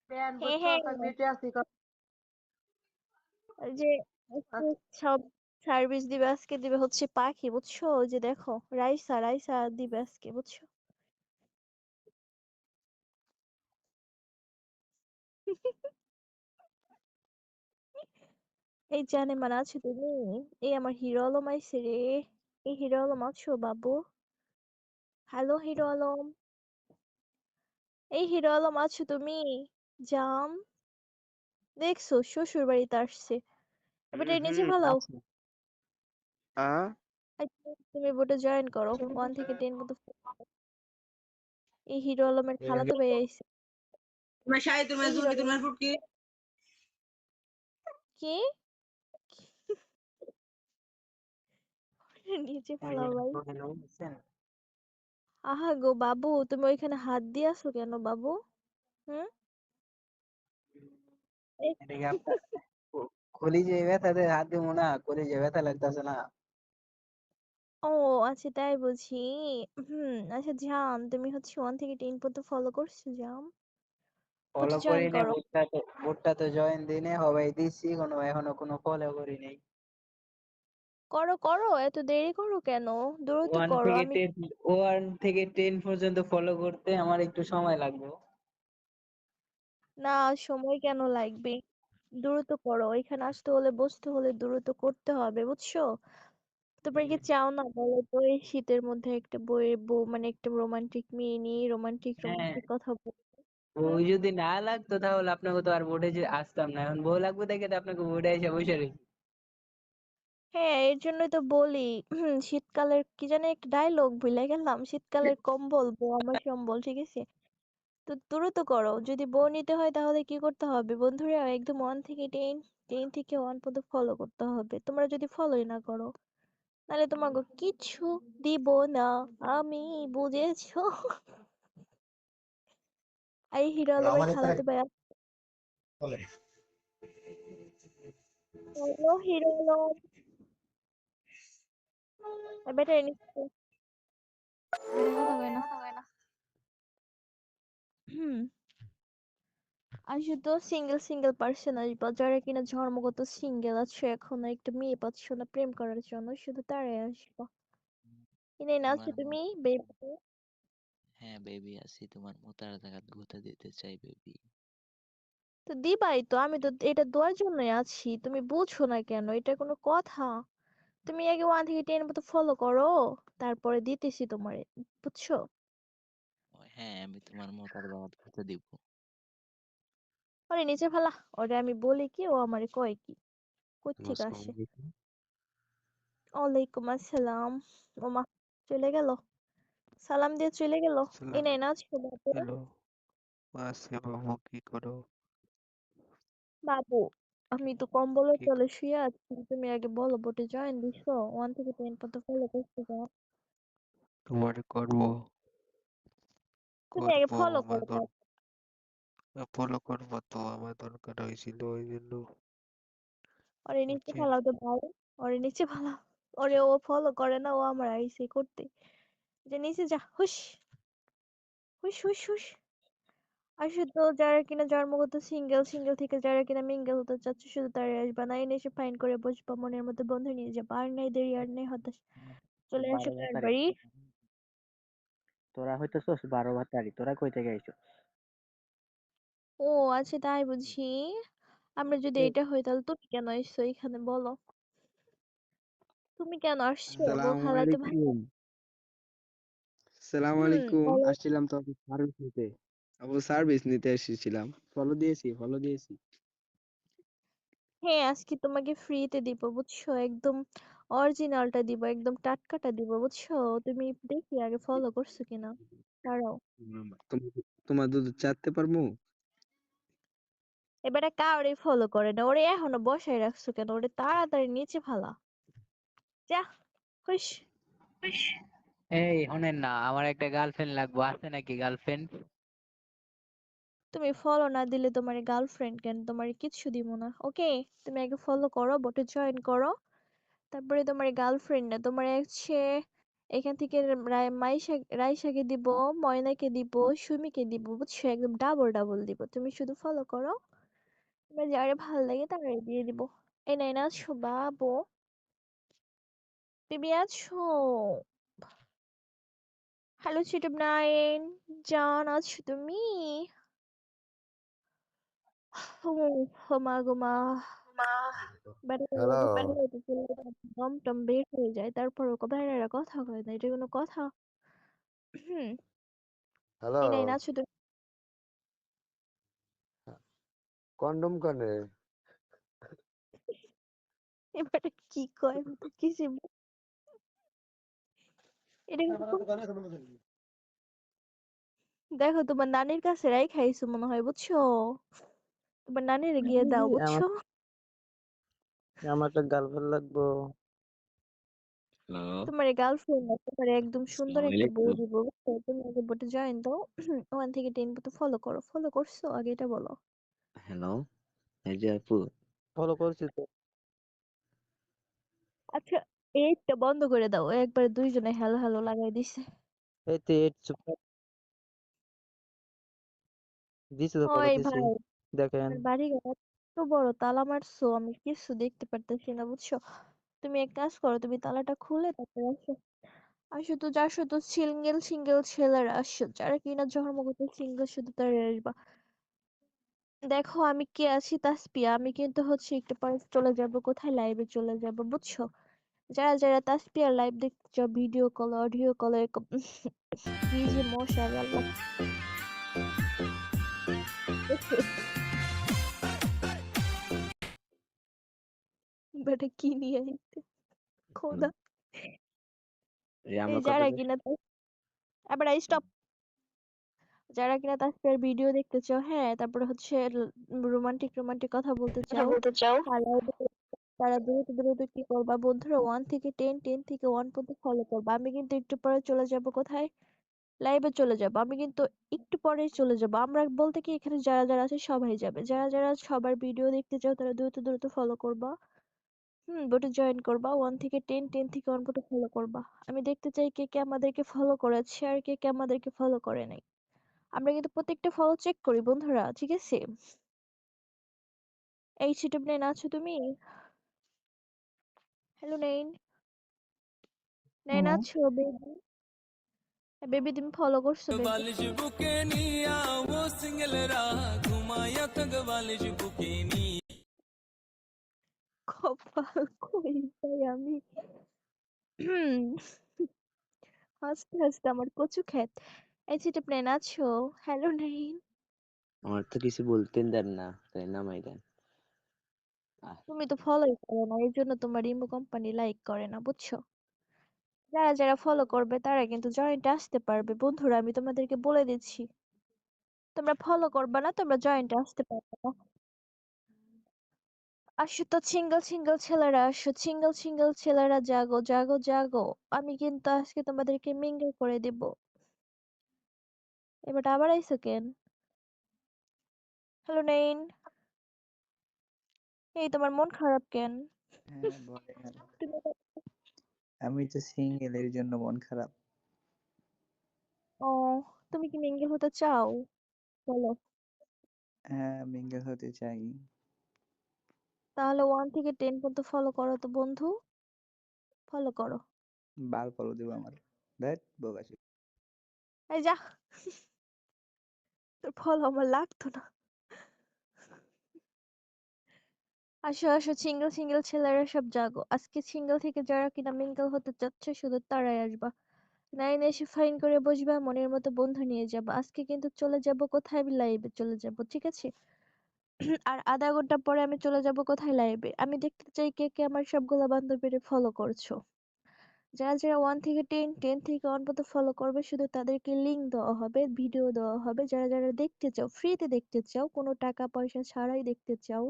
Pan হ্যাঁ বুঝছো হ্যাঁ, বেঁচে আছি ওই যে আজকে সব সার্ভিস দিবে, আজকে দিবে হচ্ছে পাখি, বুঝছো? ওই যে দেখো, রাইসা রাইসা দিবে আজকে, বুঝছো? এই জানে মানে আছো তুমি? এই আমার হিরো আলম আইছে রে। এই হিরো আলম আছো বাবু? Hello hero Alam. এই হিরো আলম আছো তুমি? জান, দেখছো শ্বশুর বাড়িতে আসছে। এবার এর নিচে ফালাও। আচ্ছা। আ এই তুমি বোটে জয়েন করো, 1 থেকে 10 পর্যন্ত। এই হিরো আলমের খালাতো ভাই আইছে। তোমার শাড়ি এই তোমার হিরো জুলকি আলম তোমার ফুটকি কি? নিচে ফালাও ভাই। আহা গো বাবু, তুমি ওইখানে হাত দিয়ে আছো কেন বাবু? হুম? এই এটা কি আপনার কলিজে ব্যথাতে হাত দিব না, কলিজে ব্যথা লাগতেছে না। ও আচ্ছা, তাই বুঝি। আচ্ছা জান, তুমি হচ্ছে 1 থেকে 10 পর্যন্ত ফলো করছো জান? ফলো বুটে করি জয়েন না, করো। ভুট্টা তো জয়েন দিনে সবাই দিচ্ছি, এখনো কোনো ফলো করি নাই। করো করো, এত দেরি করো কেন? দ্রুত ওয়ান করো। থেকে আমি টেন 1 থেকে 10 পর্যন্ত ফলো করতে আমার একটু সময় লাগবে। না, সময় কেন লাগবে? দ্রুত করো, এখানে আসতে হলে বসতে হলে দ্রুত করতে হবে, বুঝছো? তোমরা কি চাও না বলো তো, এই শীতের মধ্যে একটা বইয়ের বউ মানে একটা রোমান্টিক মেয়ে নিয়ে রোমান্টিক হ্যাঁ, রোমান্টিক কথা বল। হুম? ওই যদি না লাগতো তাহলে আপনাকে তো আর বোর্ডে যে আসতাম না, এখন বউ লাগবে দেখে তো আপনাকে বোর্ডে এসে বসে রয়েছি। হ্যাঁ, এর জন্যই তো বলি। শীতকালের কি জানি একটা ডায়লগ ভুলে গেলাম, শীতকালের কম্বল বউ আমার সম্বল, ঠিক আছে? তো দ্রুত করো, যদি বউ নিতে হয় তাহলে কি করতে হবে বন্ধুরা? একদম 1 থেকে 10, 10 থেকে 1 পর্যন্ত ফলো করতে হবে। তোমরা যদি ফলোই না করো তাহলে তোমাকে কিছু দিব না আমি, বুঝেছো? এই হিরো আলমের খালাতো ভাই। হ্যালো হিরো আলম, বেটা নিচ্ছে, বেটা কথা কয় না। হুম। আর শুধু সিঙ্গেল সিঙ্গেল পার্সন আসবা, যারা কিনা জন্মগত সিঙ্গেল আছে, এখনো একটা মেয়ে পাচ্ছ না প্রেম করার জন্য, শুধু তারাই আসবা। কিনে না আছো তোমার তুমি বেবি? হ্যাঁ বেবি আছি, তোমার মোতার জায়গা গুঁতা দিতে চাই বেবি। তো দিবাই তো, আমি তো এটা দেওয়ার জন্যই আছি, তুমি বুঝছো না কেন? এটা কোনো কথা? তুমি আগে 1 থেকে 10 মতো ফলো করো, তারপরে দিতেছি তোমারে, বুঝছো? হ্যাঁ আমি তোমার মোতার জায়গা গুঁতা দিব। ওরে নিচে ফেলা। ওরে আমি বলি কি, ও আমারে কয় কি? কই থেকে আসসালামু আসে? আলাইকুম। ওয়ালাইকুম আসসালাম। ওমা, চলে গেল, সালাম দিয়ে চলে গেল। এই সালাম। নাই না ছিল বাবু। হ্যালো, আজকে বাবু কি করো? বাবু, আমি তো কম্বলের কি তলে শুয়ে আছি, তুমি আগে বলো বোটে জয়েন দিছো? 1 থেকে 10 পর্যন্ত ফলো করতে যাও। তোমার করবো? তুমি আগে করবো ফলো আমার করো তারপর। ফলো করবো তো আমার দরকার হয়েছিল ওই জন্য। ওরে নিচে বুঝছেন? ফালাও তো ভাই, ওরে নিচে ফালাও। ওরে ও ফলো করে না, ও আমার আইসি করতে। যে নিচে যা, হুস হুস হুস হুস। আর শুধু যারা কিনা জন্মগত সিঙ্গেল, সিঙ্গেল থেকে যারা কিনা মিঙ্গেল হতে চাচ্ছে, শুধু তারাই আসবা, না এনে এসে ফাইন করে বসবা, মনের মধ্যে বন্ধু নিয়ে যাবা। আর নাই দেরি, আর নেই হতাশ। চলে আসো 12 ভাতারি, তাড়াতাড়ি। তোরা হইতেছস 12 ভাতারি, তোরা কই থেকে আইছো? ও আচ্ছা, তাই বুঝি। আমরা যদি এটা হই তাহলে তুমি কেন এসছো এখানে বলো? তুমি কেন আসছো গো আসসালামু খালাতো ভাই? আলাইকুম। আসসালামু আলাইকুম। বলো। আসছিলাম তো সার্ভিস নিতে। সার্ভিস নিতে এসেছিলাম। ফলো দিয়েছি। হ্যাঁ, আজকে তোমাকে ফ্রিতে দিব, বুঝছো? একদম অরিজিনালটা দিব, একদম টাটকাটা দিব, বুঝছো? তুমি দেখি আগে ফলো করছো কিনা। দাঁড়াও। তোমার দুধ চাটতে পারবো? এবারে কাউরে ফলো করে না, ওরে এখনো বসায় রাখছো কেন? ওরে তাড়াতাড়ি নিচে ফালা। যা, হুস। এই শোনেন না, আমার একটা গার্লফ্রেন্ড লাগবে, আছে নাকি গার্লফ্রেন্ড? তুমি ফলো না দিলে তোমার গার্লফ্রেন্ড কেন? তোমার কিচ্ছু দিব না, ওকে? তুমি আগে ফলো করো, বোটে জয়েন করো, তারপরে তোমার গার্লফ্রেন্ড না, তোমার হচ্ছে এখান থেকে রাইসাকে দিব, ময়নাকে দিব, সুমিকে দিব, বুঝছো? একদম ডাবল ডাবল দিব। তুমি শুধু ফলো করো, এবার যারে ভালো লাগে তারে দিয়ে দিব। এই নাই না আছো বাবু, বেবি আছো? হ্যালো ছোট নাইন, জান আছো তুমি? মা গো মা, হ্যালো দম টম বের হয়ে যায়, তারপরও বাইরেরা কথা কয় না, এটা কোনো কথা? হুম। হ্যালো এই নাই না আছো তুমি? কন্ডম কানে এবারে কি কয় আমি তো কিছু এটা দেখো, তোমার নানির কাছে খাইছো মনে হয়, বুঝছো? তোমার নানির গিয়ে দাও, আমার বুঝছো? আমার একটা গার্লফ্রেন্ড লাগবো। হ্যালো, তোমার গার্লফ্রেন্ড না, তোমার একদম সুন্দর আসসালামু একটা বউ আলাইকুম। দিব, বুঝছো? তুমি আগে বোটে জয়েন দাও, 1 থেকে 10 পর্যন্ত ফলো করো। ফলো করছো আগে এটা বলো। হ্যালো, এই যে আপু, ফলো করছি তো। আচ্ছা, এইটা বন্ধ করে দাও, একবারে দুইজনে হ্যালো হ্যালো লাগাই দিছে। এই তো এইট চুপ দিছি তো, ফলো ওই দিছি, ভাই, দেখেন। আমার বাড়ি ঘর এত বড়, তালা মারছো, আমি কিছু দেখতে পারতেছি না, বুঝছো? তুমি এক কাজ করো, তুমি তালাটা খুলে তারপরে আসো। আসো তো, আসো তো, সিঙ্গেল সিঙ্গেল ছেলেরা আসো, যারা কিনা জন্মগত সিঙ্গেল, শুধু তারা আসবা। দেখো আমি কে আছি, তাসপিয়া। আমি কিন্তু একটু পরে চলে যাব কোথায়, লাইভে চলে যাব, বুঝছো? যারা যারা তাসপিয়ার লাইভ দেখতে চাও, ভিডিও কল, অডিও কলে, কি যে মশা রে আল্লাহ। বেটা কি নিয়ে আইছে খোদা। এই এই আমার যারা কথাটা কিনা আবার স্টপ, যারা কিনা তাসপিয়ার ভিডিও দেখতে চাও, হ্যাঁ, তারপরে রোমান্টিক রোমান্টিক কথা বলতে কথা চাও, বলতে চাও? আর তারা দ্রুত দ্রুত কি করবা বন্ধুরা, 1 থেকে 10, 10 থেকে 1 পর্যন্ত ফলো করবা। আমি কিন্তু একটু পরে চলে যাব কোথায়, লাইভে চলে যাব। আমি কিন্তু একটু পরেই চলে যাব। আমরা বলতে কি, এখানে যারা যারা আছে সবাই যাবে। যারা যারা সবার ভিডিও দেখতে চাও তারা দ্রুত দ্রুত ফলো করবা। বোটে জয়েন করবা, 1 থেকে 10, 10 থেকে 1 পর্যন্ত ফলো করবা। আমি দেখতে চাই কে কে আমাদেরকে ফলো করেছে আর কে কে আমাদেরকে ফলো করে নাই। আমরা কিন্তু প্রত্যেকটা ফলো চেক করি বন্ধুরা, ঠিক আছে? এই ছোট নাইন আছো তুমি? হ্যালো নাইন, নাইন হ্যাঁ, আছো বেবি? বেবি তুমি ফলো করছো বেবি? বালিশ বুকে নিয়া ও সিঙ্গেল রা ঘুমায়া তক বালিশ বুকে নিয়া কপাল কই যাই আমি, হাসতে হাসতে আমার কচু ক্ষেত। এই ছোট নাইন আছো? Hello nine. আমার তো কিছু বলতেন দেন না, তাই নামাই দেন। আহ, তুমি তো ফলোই করো না, এই জন্য তোমার ইমো কোম্পানি লাইক করে না, বুঝছো? যারা যারা ফলো করবে তারা কিন্তু জয়েন্টে আসতে পারবে বন্ধুরা, আমি তোমাদেরকে বলে দিচ্ছি। তোমরা ফলো করবে না, তোমরা জয়েন্টে আসতে পারবে না। আসো তো সিঙ্গেল সিঙ্গেল ছেলেরা, আসো সিঙ্গেল সিঙ্গেল ছেলেরা, জাগো জাগো জাগো। আমি কিন্তু আজকে তোমাদেরকে মিঙ্গেল করে দিব। এবার আবার আইসো কেন? হ্যালো নাইন, এই তোমার মন খারাপ কেন? হ্যাঁ বলেন। তুমি আমি তো সিঙ্গেল, এর জন্য মন খারাপ। ও, তুমি কি মিঙ্গেল হতে চাও? বলো। হ্যাঁ, মিঙ্গেল হতে চাই। তাহলে 1 থেকে 10 পর্যন্ত ফলো করো তো বন্ধু, ফলো করো। বাল ফলো দেবো আমার, ধ্যাৎ বোকাচোদা। এই যা, তোর ফলো আমার লাগতো না। আসো আসো, সিঙ্গেল সিঙ্গেল ছেলেরা সব জাগো। আজকে সিঙ্গেল থেকে যারা কিনা মিঙ্গেল হতে চাচ্ছে শুধু তারাই আসবা। নাইন এসে ফাইন করে বসবা, মনের মতো বন্ধু নিয়ে যাবা। আজকে কিন্তু চলে যাব কোথায়, আমি লাইভে চলে যাব, ঠিক আছে? আর আধা ঘন্টা পরে আমি চলে যাব কোথায়, লাইভে। আমি দেখতে চাই কে কে আমার সবগুলা বান্ধবীরে ফলো করছো। যারা যারা 1 থেকে 10, 10 থেকে 1 পর্যন্ত ফলো করবে, শুধু তাদেরকে লিংক দেওয়া হবে, ভিডিও দেওয়া হবে। যারা যারা দেখতে চাও, ফ্রিতে দেখতে চাও, কোনো টাকা পয়সা ছাড়াই দেখতে চাও,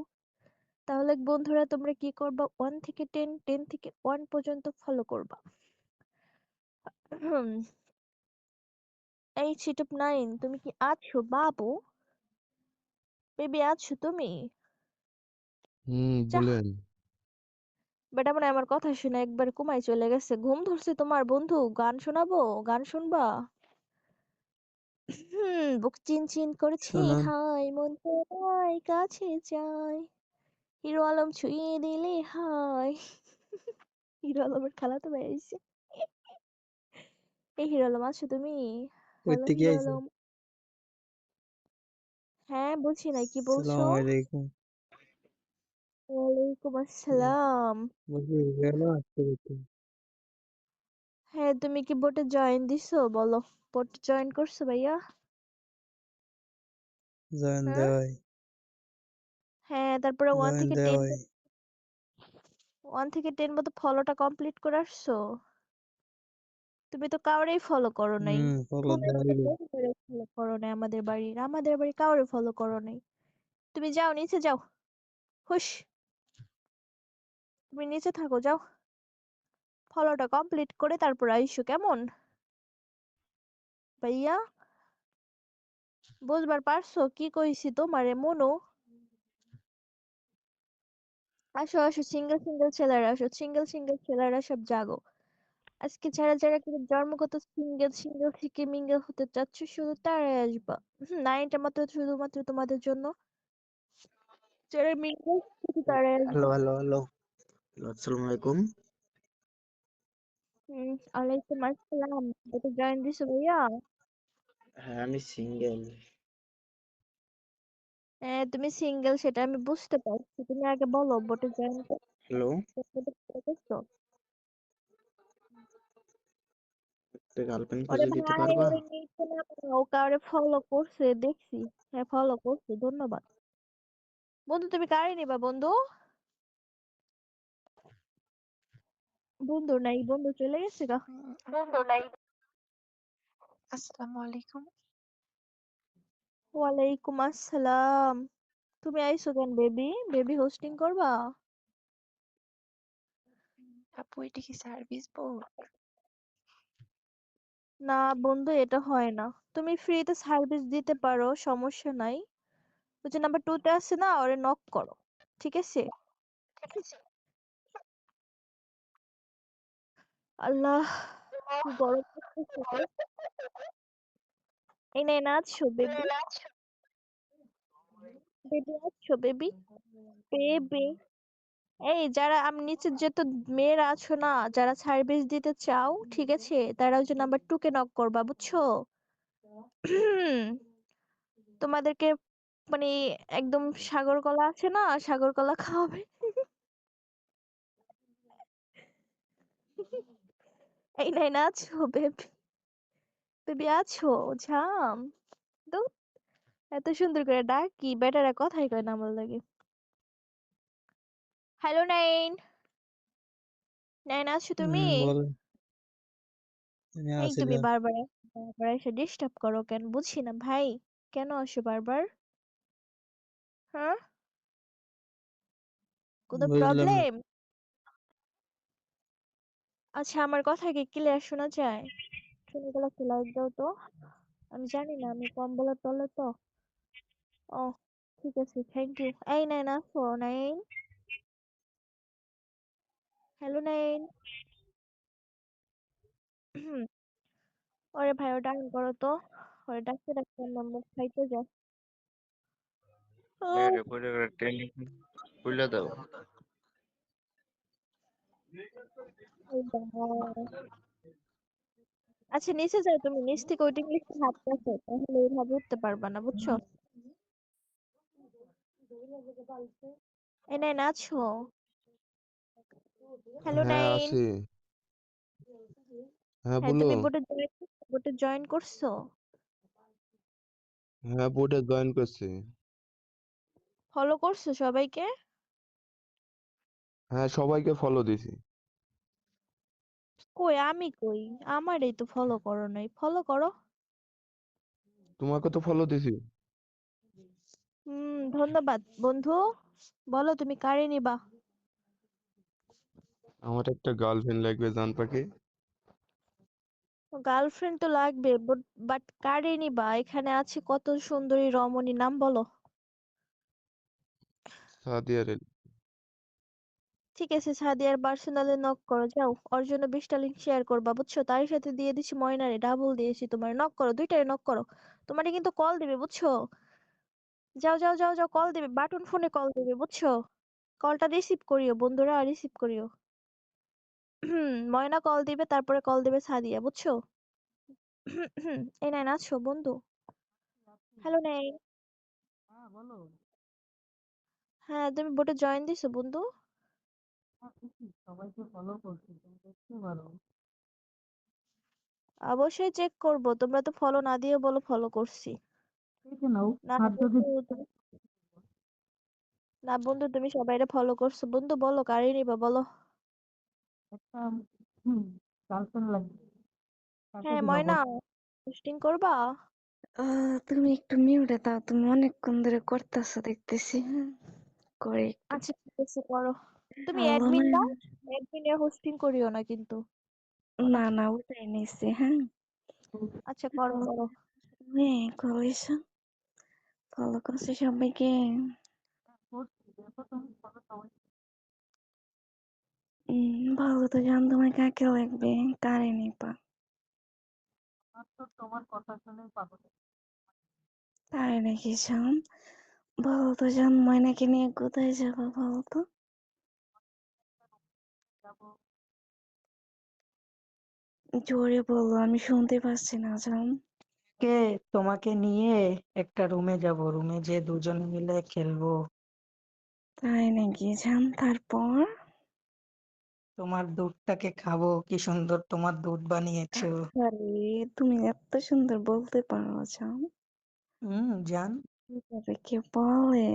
তাহলে বন্ধুরা তোমরা কি করবা, 1 থেকে 10, 10 থেকে 1 পর্যন্ত ফলো করবা। হুম, এই ছিটপ নাইন, তুমি কি আছো বাবু? বেবি আছো তুমি? যা, বলেন। বেটা মনে হয় আমার কথা শুনে একবার কুমায় চলে গেছে। ঘুম ধরছে তোমার বন্ধু? গান শোনাবো? গান শুনবা? বুক চিনচিন করছে শোনান। হায়, মন তোমায় কাছে চায়, হিরো আলম ছুঁয়ে দিলে হায়। হিরো আলমের খালাতো ভাই আইছে। এই হিরো আলম আছো তুমি? কই হ্যালো থেকে হিরো আইছে? আলম। হ্যাঁ বুঝি নাই, কি বলছো? সালাম আলাইকুম। ওয়ালাইকুম আসসালাম। বলছি কেন আসতে হচ্ছে? হ্যাঁ তুমি কি বোটে জয়েন দিছো? বলো, বোটে জয়েন করছো ভাইয়া? জয়েন হ্যাঁ দেওয়াই, হ্যাঁ, তারপরে জয়েন দেওয়াই। 1 থেকে 10 মতো ফলোটা কমপ্লিট করে আসছো? তুমি তো কাউরেই ফলো করো নাই। ফলো ফোনের মতো দেওয়াইলো। ফলো করো নাই আমাদের বাড়ির কাউরে ফলো করো নাই। তুমি যাও নিচে যাও। হুশ, তুমি নিচে থাকো, যাও। ফলোটা কমপ্লিট করে তারপর আইসো, কেমন ভাইয়া? বুঝবার পারছো কি কইছি তোমারে মনু? আসো আসো, সিঙ্গেল সিঙ্গেল ছেলেরা আসো, সিঙ্গেল সিঙ্গেল ছেলেরা সব জাগো। আজকে যারা যারা কিন্তু জন্মগত সিঙ্গেল সিঙ্গেল থেকে মিঙ্গেল হতে চাচ্ছ, শুধু তারাই আসবা। নাইনটা মাত্র শুধুমাত্র তোমাদের জন্য। যারা মিঙ্গেল শুধু তারাই আসবা। Hello hello hello. আসসালামু আলাইকুম। ওয়ালাইকুম আসসালাম। এটা জয়েন দিছো ভাইয়া? হ্যাঁ আমি সিঙ্গেল। হ্যাঁ তুমি সিঙ্গেল, সেটা আমি বুঝতে পারছি। তুমি আগে বলো বোটে জয়েন হ্যালো। করছো? একটা গার্লফ্রেন্ড ওরে খুঁজে দিতে ভাই, পারবা? ওরে নিচে নামাও। ও কাউরে ফলো করছে দেখছি। হ্যাঁ ফলো করছে, ধন্যবাদ। বন্ধু তুমি কারে নিবা বন্ধু? বন্ধু নাই, বন্ধু চলে গেছে গা। বন্ধু নাই। আসসালামু আলাইকুম। ওয়ালাইকুম আসসালাম। তুমি আইছো কেন বেবি? বেবি হোস্টিং করবা? আপু এটা কি সার্ভিস বোর্ড? না বন্ধু, এটা হয় না। তুমি ফ্রিতে সার্ভিস দিতে পারো, সমস্যা নাই। ওই যে নাম্বার 2 তে আছে না, ওরে নক করো, ঠিক আছে? ঠিক আছে। আল্লাহ, কি গরম করতেছে গো। এই নে নাচছো বেবি? বেবি আছো বেবি? বেবি, এই যারা আমি নিচে যত মেয়েরা আছো না, যারা সার্ভিস দিতে চাও, ঠিক আছে, তারা ওই যে নাম্বার 2 কে নক করবা, বুঝছো? তোমাদেরকে মানে একদম সাগর কলা আছে না, সাগর কলা খাওয়াবে। এই নাই নাচো বেবি? বেবি আছো? ঝাম। তো এত সুন্দর করে ডাকি, বেটারা কথাই কয় না আমার লাগে। Hello nine. নাইন আছো তুমি? বলেন। আমি এই তুমি আসিলাম। বারবার বারবার এসে ডিস্টার্ব করো কেন, বুঝছি না ভাই। কেন আসো বারবার? হ্যাঁ, কোনো বুঝলাম না। প্রবলেম? আচ্ছা, আমার কথা কি ক্লিয়ার শোনা যায়? শুনে গেলে একটু লাইক দাও তো। আমি জানি না, আমি কম্বলের তলে তো। ও ঠিক আছে, থ্যাংক ইউ। এই নাইন আসো নাইন। Hello nine. ওরে ভাই, ওটা অন করো তো। ওরে ডাকতে ডাকতে আমার মুখ খাইতে যায়। আহ, খুলে দাও। এই বাবা। আচ্ছা নিচে যাও, তুমি নিচ থেকে ওইটা লিখতে হাত রাখো, তাহলে এইভাবে উঠতে পারবা না, বুঝছো? এই নাইন আছো? হ্যালো হ্যাঁ নাইন। আছি। হ্যাঁ হ্যাঁ বলো। তুমি বোটে জয়েন করছো? হ্যাঁ বোর্ডে জয়েন করছি। ফলো করছো সবাইকে? হ্যাঁ সবাইকে ফলো দিছি। কই আমি কই? আমারই তো ফলো করো নাই, ফলো করো। তোমাকে তো ফলো দিছি। ধন্যবাদ বন্ধু। বলো তুমি কারে নিবা? আমার একটা গার্লফ্রেন্ড লাগবে জান পাখি। গার্লফ্রেন্ড তো লাগবে, বাট কারে নিবা? এখানে আছে কত সুন্দরী রমণী, নাম বলো। সাদিয়া রে। ঠিক আছে, সাদিয়ার পার্সোনালে নক করো, যাও। ওর জন্য 20টা লিঙ্ক শেয়ার করবা, বুঝছো? তারই সাথে দিয়ে দিছি ময়নারে, ডাবল দিয়েছি তোমার। নক করো, দুইটারে নক করো। তোমারে কিন্তু কল দিবে, বুঝছো? যাও যাও যাও যাও, কল দিবে, বাটন ফোনে কল দিবে, বুঝছো? কলটা রিসিভ করিও বন্ধুরা, রিসিভ করিও। ময়না কল দিবে, তারপরে কল দিবে সাদিয়া, বুঝছো? এই নাই আছো বন্ধু? হ্যালো নেই। হ্যাঁ বলো। হ্যাঁ, তুমি বোটে জয়েন দিছো বন্ধু? সবাইকে ফলো করছি, তুমি দেখতে পারো। অবশ্যই চেক করব, তোমরা তো ফলো না দিয়ে বলো ফলো করছি। দেখে নাও, না আর যদি না বন্ধু, তুমি সবাইরে ফলো করছো বন্ধু, বলো কারে নিবা বলো। একটা গার্লফ্রেন্ড লাগবে, কাকে হ্যাঁ দিবা ময়না, বলো? পোস্টিং করবা? তুমি একটু মিউটে দাও, তুমি অনেকক্ষণ ধরে করতেছো দেখতেছি। করে একটু। আচ্ছা ঠিক আছে, করো। তুমি হ্যালো অ্যাডমিন ম্যাম। দাও, অ্যাডমিনে হোস্টিং করিও না কিন্তু। না না, ওটাই নিছি। হ্যাঁ, আচ্ছা করো করো। হ্যাঁ করেছো, ফলো করছো সবাইকে। করছি, দেখো তুমি ফলো সবাই। ভালো তো জান, তোমার কাকে লাগবে, কারে নিবা? আমার তো তোমার কথা শুনে পাগল। তাই নাকি জান? ভালো তো জান, ময়নাকে নিয়ে কোথায় যাবো বলো তো? যাবো। জোরে বলো, আমি শুনতে পাচ্ছি না জান। কে তোমাকে নিয়ে একটা রুমে যাব, রুমে যে দুজনে মিলে খেলবো। তাই নাকি জান? তারপর? তোমার দুধটাকে খাবো, কি সুন্দর তোমার দুধ বানিয়েছো। আরে, তুমি এত সুন্দর বলতে পারো জান? জান। কিভাবে কে বলে?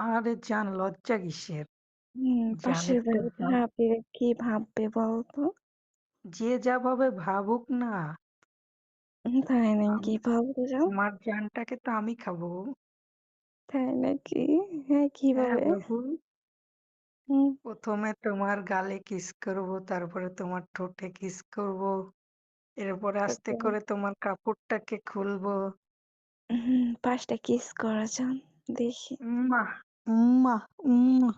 আরে জান, লজ্জা কিসের? পাশের জানের তো বাড়ির জান, ভাবিরা কি ভাববে বলতো? যে যা ভাবে ভাবুক না। তাই নাকি? আমি বলতো জান? আমার জানটাকে তো আমি খাবো। তাই নাকি? হ্যাঁ, হ্যাঁ কিভাবে? বাবু, হুম, প্রথমে তোমার গালে কিস করব, তারপরে তোমার ঠোঁটে কিস করব, এরপরে আস্তে তারপর করে তোমার কাপড়টাকে খুলবো। 5টা কিস করা জান, দেখি। উম্মা, উম্মা, উম্মা,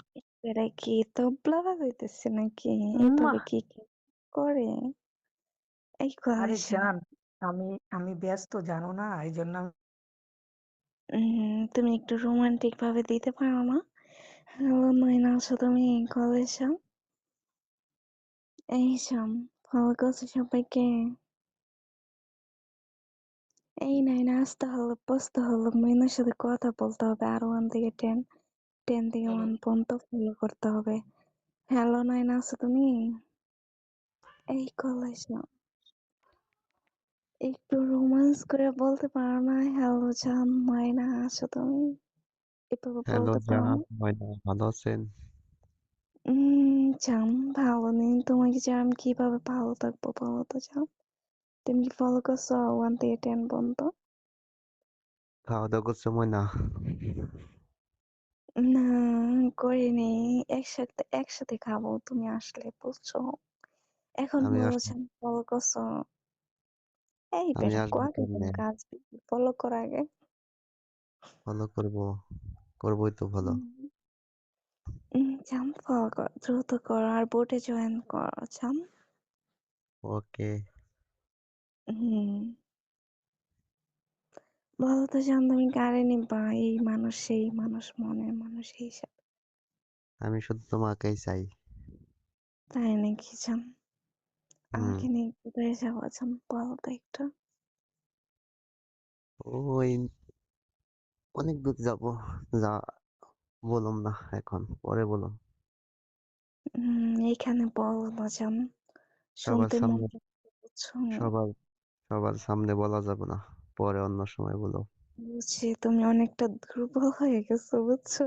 এরা কি তবলা বাজাইতেছে নাকি? উম্মা। এভাবে কি কি করে? এই আরে কলেজে জান, আমি আমি ব্যস্ত জানো না, এই জন্য তুমি একটু রোমান্টিক ভাবে দিতে পারো না? হ্যালো ময়না, আছো তুমি কলেজে? এই শাম, ফলো করছো সবাইকে? এই নাই, আসতে হলো, বসতে হলো, ময়নার সাথে কথা বলতে হবে, আর 1 থেকে 10, 10 থেকে 1 পর্যন্ত ফলো করতে হবে। হ্যালো নাইনা, আছো তুমি? এই কলেজে একটু রোমান্স করে বলতে পারো না? হ্যালো জান, ময়না আছো তুমি? এভাবে হ্যালো বলতে পারো জান, না? ময়না ভালো আছেন? জান, ভালো নেই। তোমাকে যে আমি কিভাবে ভালো থাকবো বলো তো জান? তুমি কি ফলো করছো 1 থেকে 10 পর্যন্ত? খাওয়া দাওয়া করছো ময়না? না, করিনি। একসাথে একসাথে খাবো তুমি আসলে, বুঝছো? এখন আমি বলো আসবো, জান, ফলো করছো? এই আমি বেটা, আসবো আগে কোন কেমনে? কাজ, ফলো কর আগে। ফলো করবো, করবোই তো ফলো। জান, ফলো কর, দ্রুত করো, আর বোটে জয়েন করো জান। ওকে। হুম, বলো তো জান, তুমি কারে নিবা? এই মানুষ সেই মানুষ, মনের মানুষ হিসাবে। আমি শুধু তোমাকেই চাই। তাই নাকি জান? হুম। আমাকে নিয়ে কোথায় যাওয়া জান, বলো তো একটু। ওই অনেক দূর যাবো, যা বললাম না এখন, পরে বললাম। এইখানে বলো না জান, সবার শুনতে মন সামনে, চাচ্ছে, বুঝছো? সবার সবার সামনে বলা যাবে না, পরে অন্য সময় বলো। বুঝছি, তুমি অনেকটা দুর্বল হয়ে গেছো, বুঝছো?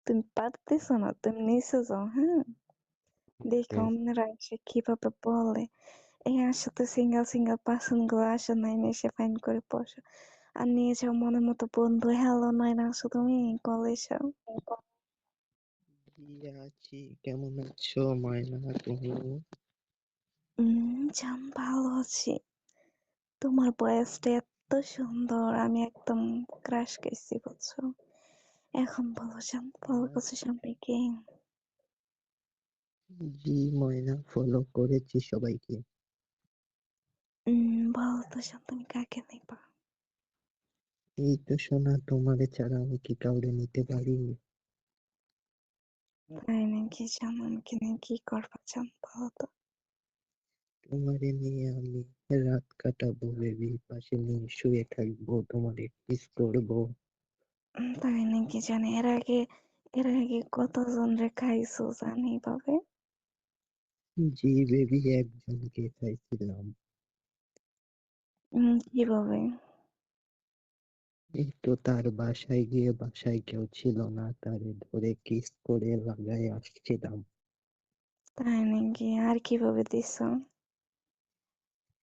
তুমি পারতেছো না, তুমি নিচে যাও। হ্যাঁ, দেখো ওকে। অন্যরা এসে কিভাবে বলে। এই আসো তো, সিঙ্গেল সিঙ্গেল পার্সন গুলো আসো, নাই এসে ফাইন করে বসো আর নিয়ে যাও মনের মতো বন্ধু। হ্যালো নয়, আসো তুমি কলেজে? জি আছি, কেমন আছো ময়না তুমি? জান, ভালো আছি। তোমার বয়সটা এত সুন্দর, আমি একদম ক্রাশ খেয়েছি, বুঝছো? এখন বলো জান, ফলো করছো সবাইকে? জি ময়না, ফলো করেছি সবাইকে। বলো তো শান, তুমি কাকে নিবা? এই তো সোনা, তোমারে ছাড়া আমি কি কাউরে নিতে পারি? তাই নাকি শান? আমাকে নিয়ে কি করবা চান বলো তো? তোমারে নিয়ে আমি রাত কাটাবো বেবি, পাশে নিয়ে শুয়ে থাকবো, তোমারে কিস করবো। তাই নাকি জানি? এর আগে কতজন রে খাইছো জানি ভাবে? জি বেবি, একজনকে খাইছিলাম। কিভাবে? এই তো তার বাসায় গিয়ে বাসায় কেউ ছিল না, তারে ধরে কিস করে লাগায় আসছিলাম। তাই নাকি? আর কিভাবে দিছো?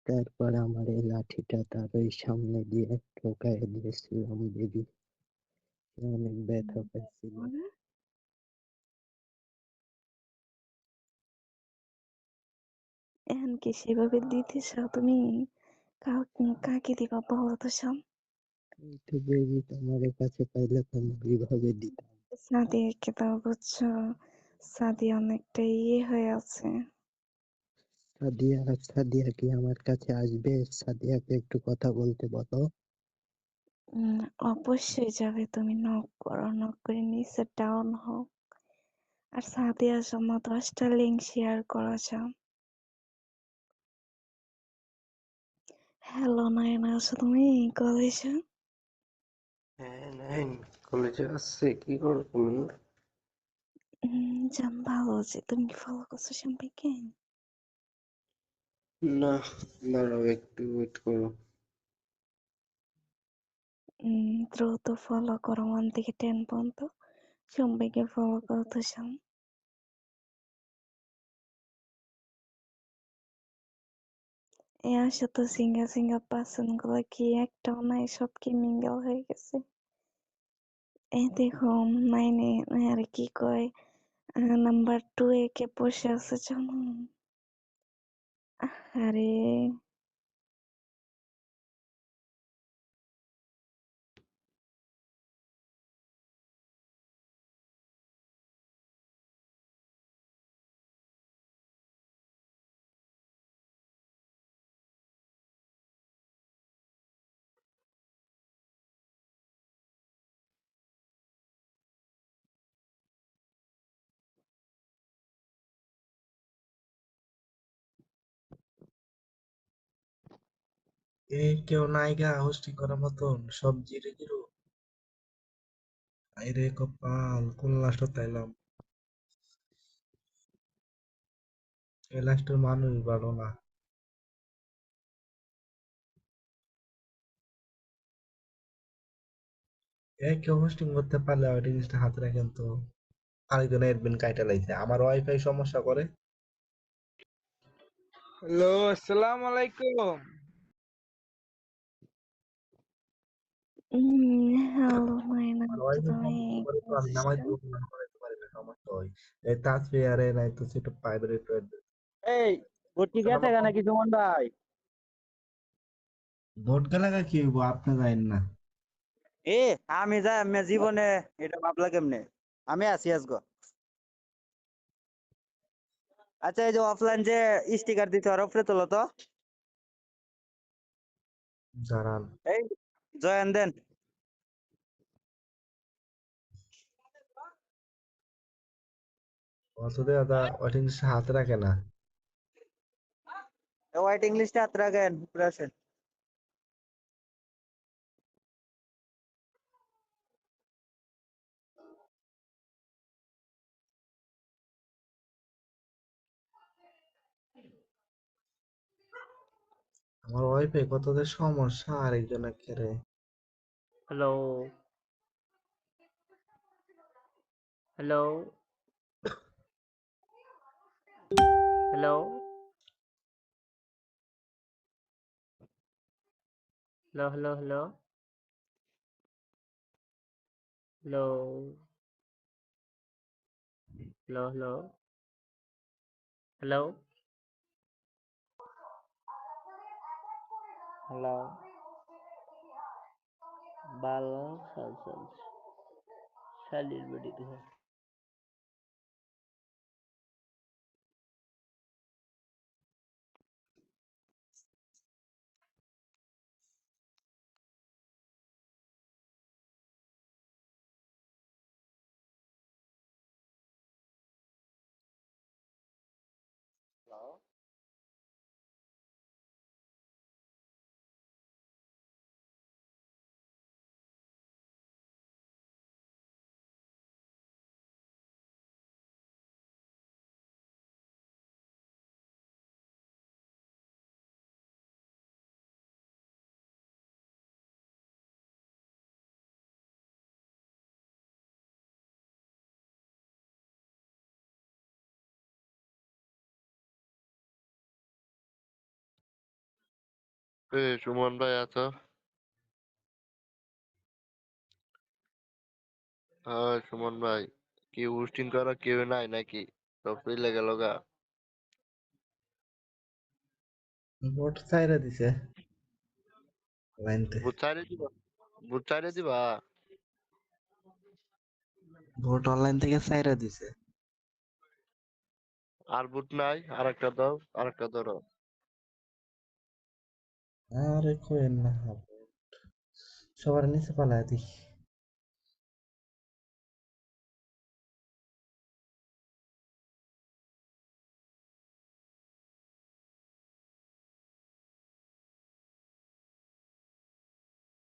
তারপর আমার এই লাঠিটা তার ওই সামনে দিয়ে ঠোকায় দিয়েছিলাম বেবি, অনেক ব্যথা পাইছিল। তারপর? এখন কি সেভাবে দিতেছ তুমি? কাকে দিবা বলো তো শান? এই তো বেবি, তোমার কাছে পাইলে তো আমি এইভাবে দিতাম। সাদিয়াকে দাও বুঝছো? সাদিয়া অনেকটা ইয়ে হয়ে আছে। সাদিয়া, সাদিয়া কি আমার কাছে আসবে? সাদিয়াকে একটু কথা বলতে বলো। উম অবশ্যই যাবে, তুমি নক করো, নক করে নিচে ডাউন হও। আর সাদিয়ার জন্য 10টা লিঙ্ক শেয়ার করা যাও। হ্যালো নয়না, আছো তুমি কলেজে? হ্যাঁ নাইন, কলেজে আসছে, কি করো তুমি? জান ভালো আছে, তুমি কি ফলো করছো সবাইকে? না, দাঁড়াও একটু ওয়েট করো। দ্রুত ফলো করো 1 থেকে 10 পর্যন্ত। সবাইকে ফলো করো তো শান। আসো তো, সিঙ্গেল সিঙ্গেল পার্সন গুলো কি একটাও নাই, সব কি মিঙ্গেল হয়ে গেছে? এই দেখো, নাইনে আর কি কয়, নাম্বার 2 এ কে বসে আছে জানো? আরে এ কেউ নাইগা হোস্টিং করার মতন, সব জিরো জিরো। আইরে কপাল, কোন লাস্টত তাইলাম। এই লাস্টের মানুষ ভালো না। কেউ হোস্টিং করতে পারলে ওই জিনিসটা হাতে রাখেন তো। আরেকজন এডমিন কাইটা লাইছে, আমার ওয়াইফাই সমস্যা করে। হ্যালো, আসসালামু আলাইকুম। হ্যালো নাইনা, আমার তো ওয়াইফাই তুমি সমস্যা করে তো আমি নামাজ কলেজে? পড়তে পারি না, সমস্যা হয়। এই তাসফিয়ারে নাই তো সেটা প্রাইভেট। এই ভোট কি গেছে গা নাকি সুমন ভাই? ভোট গেলাগা কি হইব, আপনি যাইন না। এ আমি যাই, আমি জীবনে এটা ভাবলা কেমনে? আমি আছি আজগো। আচ্ছা, এই যে অফলাইন যে স্টিকার দিতে আর উপরে তোলো তো। জানান। এই জয়েন দেন। অত দাদা ওই জিনিসটা হাতে রাখে না। ওয়েটিং লিস্টে হাত রাখেন, উপরে আসেন। আমার ওয়াইফাই কত যে সমস্যা, আরেকজনের খেরে। Hello, hello, hello, hello, hello, hello, hello, hello, hello, hello, hello, বালা শালির বেটি সুমন ভাই আছো? হ্যাঁ সুমন ভাই, কি হোস্টিং করা কেউ নাই নাকি? সব চলে গেল গা। ভোট চাইরা দিছে লাইনতে। ভোট চাইরে দিবা? ভোট চাইরে দিবা? ভোট অনলাইন থেকে চাইরা দিছে। আর ভোট নাই? আরেকটা দাও, আরেকটা ধরো। আরে কইেন না, সবার নিচে পালায় দিই।